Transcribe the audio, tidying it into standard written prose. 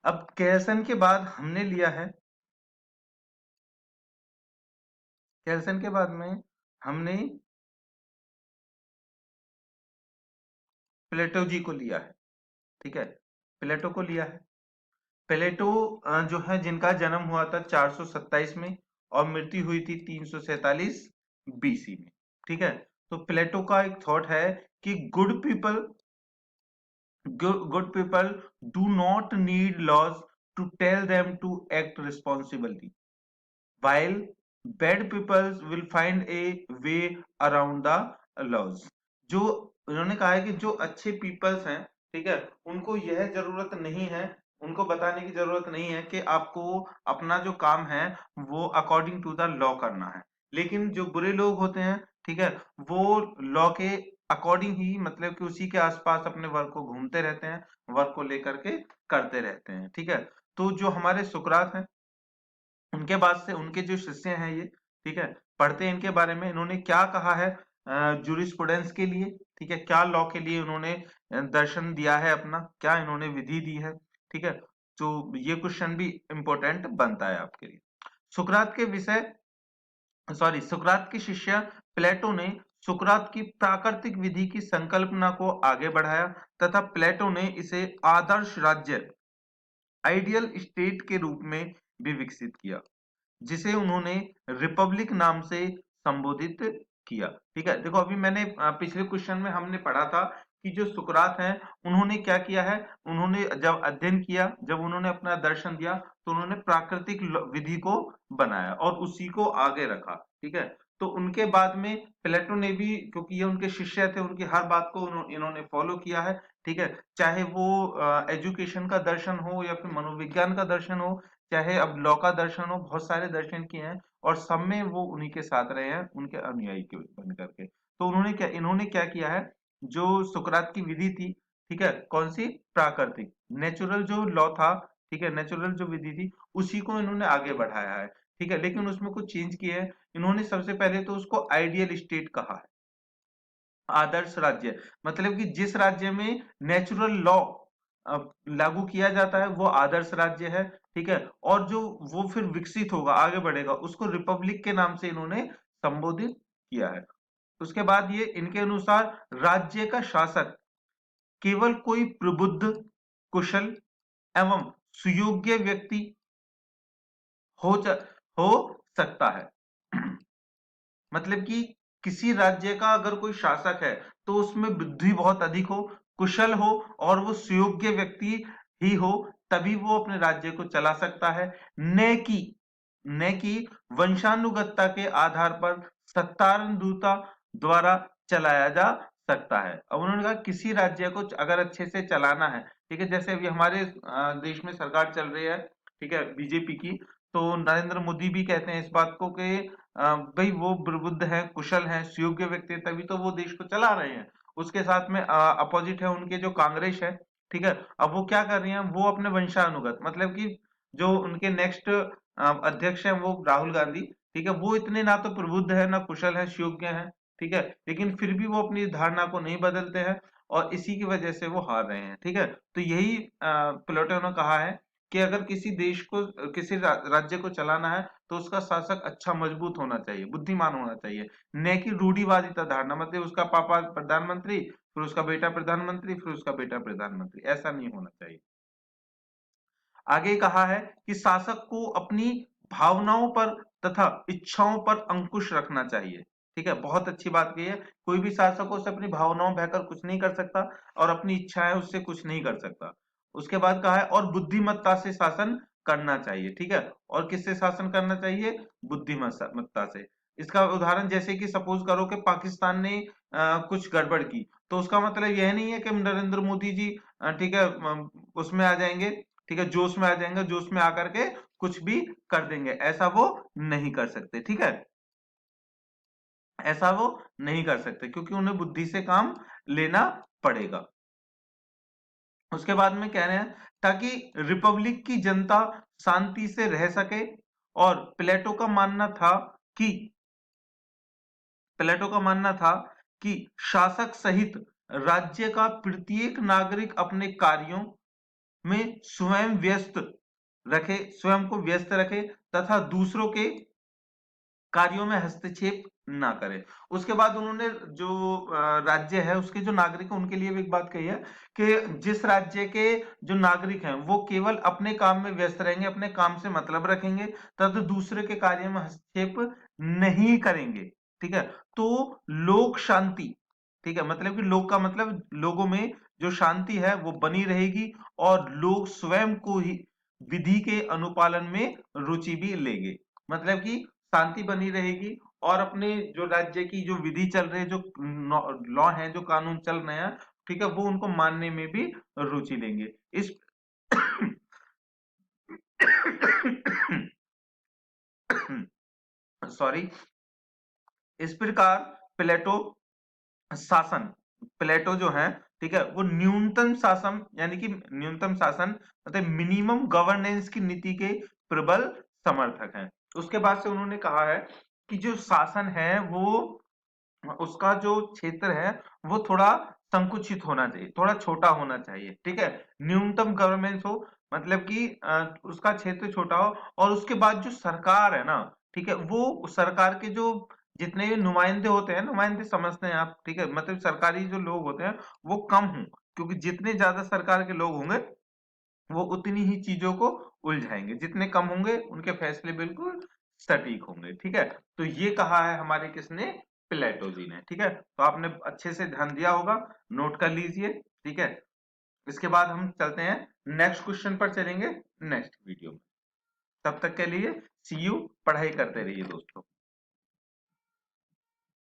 अब केल्सन के बाद हमने लिया है, केल्सन के बाद में हमने प्लेटो जी को लिया है। ठीक है, प्लेटो को लिया है। प्लेटो जो है जिनका जन्म हुआ था 427 में और मृत्यु हुई थी 347 बीसी में। ठीक है, तो प्लेटो का एक थॉट है कि good people do not need laws to tell them to act responsibly, while bad people will find a way around the laws। जो उन्होंने कहा है कि जो अच्छे पीपल्स हैं, ठीक है, उनको यह जरूरत नहीं है, उनको बताने की जरूरत नहीं है कि आपको अपना जो काम है वो अकॉर्डिंग टू द लॉ करना है। लेकिन जो बुरे लोग होते हैं, ठीक है, वो लॉ के अकॉर्डिंग ही, मतलब कि उसी के आसपास अपने वर्क को घूमते रहते हैं, वर्क को लेकर के करते रहते हैं। ठीक है, तो जो हमारे सुकरात हैं, उनके बाद से उनके जो शिष्य हैं ये, ठीक है, पढ़ते हैं इनके बारे में, इन्होंने क्या कहा है जूरिस्प्रूडेंस के लिए, ठीक है, क्या लॉ के लिए उन्होंने दर्शन दिया है अपना, क्या इन्होंने विधि दी है। ठीक है, तो ये क्वेश्चन भी इंपॉर्टेंट बनता है आपके लिए। सुकरात के विषय सॉरी सुकरात के शिष्य प्लेटो ने सुकरात की प्राकृतिक विधि की संकल्पना को आगे बढ़ाया तथा प्लेटो ने इसे आदर्श राज्य, आइडियल स्टेट के रूप में भी विकसित किया, जिसे उन्होंने रिपब्लिक नाम से संबोधित किया। ठीक है, देखो अभी मैंने पिछले क्वेश्चन में हमने पढ़ा था कि जो सुकरात हैं उन्होंने क्या किया है, उन्होंने जब अध्ययन किया, जब उन्होंने अपना दर्शन दिया, तो उन्होंने प्राकृतिक विधि को बनाया और उसी को आगे रखा। ठीक है, तो उनके बाद में प्लेटो ने भी, क्योंकि ये उनके शिष्य थे, उनकी हर बात को इन्होंने फॉलो किया है। ठीक है, चाहे वो एजुकेशन का दर्शन हो या फिर मनोविज्ञान का दर्शन हो, चाहे अब लॉ का दर्शन हो, बहुत सारे दर्शन किए हैं और सब में वो उन्हीं के साथ रहे हैं, उनके अनुयायी के बन करके। तो इन्होंने क्या किया है, जो सुकरात की विधि थी, ठीक है, कौन सी, प्राकृतिक, नेचुरल जो लॉ था, ठीक है, नेचुरल जो विधि थी, उसी को इन्होंने आगे बढ़ाया है। ठीक है, लेकिन उसमें कुछ चेंज किए हैं। इन्होंने सबसे पहले तो उसको आइडियल स्टेट कहा है, आदर्श राज्य, मतलब कि जिस राज्य में नेचुरल लॉ लागू किया जाता है वो आदर्श राज्य है। ठीक है, और जो वो फिर विकसित होगा, आगे बढ़ेगा, उसको रिपब्लिक के नाम से इन्होंने संबोधित किया है। उसके बाद ये इनके अनुसार राज्य का शासक केवल कोई प्रबुद्ध, कुशल एवं सुयोग्य व्यक्ति हो हो सकता है। मतलब कि किसी राज्य का अगर कोई शासक है तो उसमें बुद्धि बहुत अधिक हो, कुशल हो और वो सुयोग्य व्यक्ति ही हो, तभी वो अपने राज्य को चला सकता है। न कि वंशानुगतता के आधार पर सत्तारूढ़ता द्वारा चलाया जा सकता है। अब उन्होंने कहा किसी राज्य को अगर अच्छे से चलाना है, ठीक है, जैसे अभी हमारे देश में सरकार चल रही है, ठीक है, बीजेपी की, तो नरेंद्र मोदी भी कहते हैं इस बात को कि भाई वो प्रबुद्ध है, कुशल है, सुयोग्य व्यक्ति है, तभी तो वो देश को चला रहे हैं। उसके साथ में अपोजिट है उनके जो कांग्रेस है, ठीक है, अब वो क्या कर रही है, वो अपने वंशानुगत, मतलब कि जो उनके नेक्स्ट अध्यक्ष है वो राहुल गांधी, ठीक है, वो इतने ना तो प्रबुद्ध है, ना कुशल है, सुयोग्य है, ठीक है, लेकिन फिर भी वो अपनी धारणा को नहीं बदलते हैं और इसी की वजह से वो हार रहे हैं। ठीक है, तो यही प्लेटो ने कहा है कि अगर किसी देश को, किसी राज्य को चलाना है तो उसका शासक अच्छा मजबूत होना चाहिए, बुद्धिमान होना चाहिए, न कि रूढ़िवादिता धारणा, मतलब उसका पापा प्रधानमंत्री, फिर उसका बेटा प्रधानमंत्री, फिर उसका बेटा प्रधानमंत्री, ऐसा नहीं होना चाहिए। आगे कहा है कि शासक को अपनी भावनाओं पर तथा इच्छाओं पर अंकुश रखना चाहिए। ठीक है, बहुत अच्छी बात कही है, कोई भी शासक उससे अपनी भावनाओं बहकर कुछ नहीं कर सकता और अपनी इच्छाएं उससे कुछ नहीं कर सकता। उसके बाद कहा है और बुद्धिमत्ता से शासन करना चाहिए। ठीक है, और किससे शासन करना चाहिए, बुद्धिमत्ता से। इसका उदाहरण जैसे कि सपोज करो कि पाकिस्तान ने कुछ गड़बड़ की, तो उसका मतलब यह नहीं है कि नरेंद्र मोदी जी ठीक है उसमें आ जाएंगे, ठीक है, जोश में आ जाएंगे, जोश में आकर के कुछ भी कर देंगे, ऐसा वो नहीं कर सकते। ठीक है, ऐसा वो नहीं कर सकते क्योंकि उन्हें बुद्धि से काम लेना पड़ेगा। उसके बाद में कह रहे हैं ताकि रिपब्लिक की जनता शांति से रह सके, और कि प्लेटो का मानना था कि शासक सहित राज्य का प्रत्येक नागरिक अपने कार्यों में स्वयं व्यस्त रखे, स्वयं को व्यस्त रखे तथा दूसरों के कार्यों में हस्तक्षेप ना करे। उसके बाद उन्होंने जो राज्य है उसके जो नागरिक हैं उनके लिए भी एक बात कही है कि जिस राज्य के जो नागरिक हैं वो केवल अपने काम में व्यस्त रहेंगे, अपने काम से मतलब रखेंगे तथा दूसरे के कार्य में हस्तक्षेप नहीं करेंगे। ठीक है, तो लोक शांति, ठीक है, मतलब कि लोक का मतलब लोगों में जो शांति है वो बनी रहेगी और लोग स्वयं को ही विधि के अनुपालन में रुचि भी लेंगे। मतलब कि शांति बनी रहेगी और अपने जो राज्य की जो विधि चल रही है, जो लॉ है, जो कानून चल रहे हैं, ठीक है, वो उनको मानने में भी रुचि लेंगे। इस सॉरी, इस प्रकार प्लेटो शासन, प्लेटो जो है, ठीक है, वो न्यूनतम शासन यानी कि न्यूनतम शासन मतलब मिनिमम गवर्नेंस की नीति के प्रबल समर्थक हैं। उसके बाद से उन्होंने कहा है कि जो शासन है वो उसका जो क्षेत्र है वो थोड़ा संकुचित होना चाहिए, थोड़ा छोटा होना चाहिए। ठीक है, न्यूनतम गवर्नेंस हो मतलब कि उसका क्षेत्र छोटा हो और उसके बाद जो सरकार है ना, ठीक है, वो सरकार के जो जितने भी नुमाइंदे होते हैं, नुमाइंदे समझते हैं आप, ठीक है, मतलब सरकारी जो लोग होते हैं वो कम हों, क्योंकि जितने ज्यादा सरकार के लोग होंगे वो उतनी ही चीजों को उलझाएंगे, जितने कम होंगे उनके फैसले बिल्कुल सटीक होंगे। ठीक है, तो ये कहा है हमारे किसने, प्लेटो जी ने। ठीक है, तो आपने अच्छे से ध्यान दिया होगा, नोट कर लीजिए। ठीक है, इसके बाद हम चलते हैं नेक्स्ट क्वेश्चन पर, चलेंगे नेक्स्ट वीडियो में। तब तक के लिए सी यू, पढ़ाई करते रहिए दोस्तों।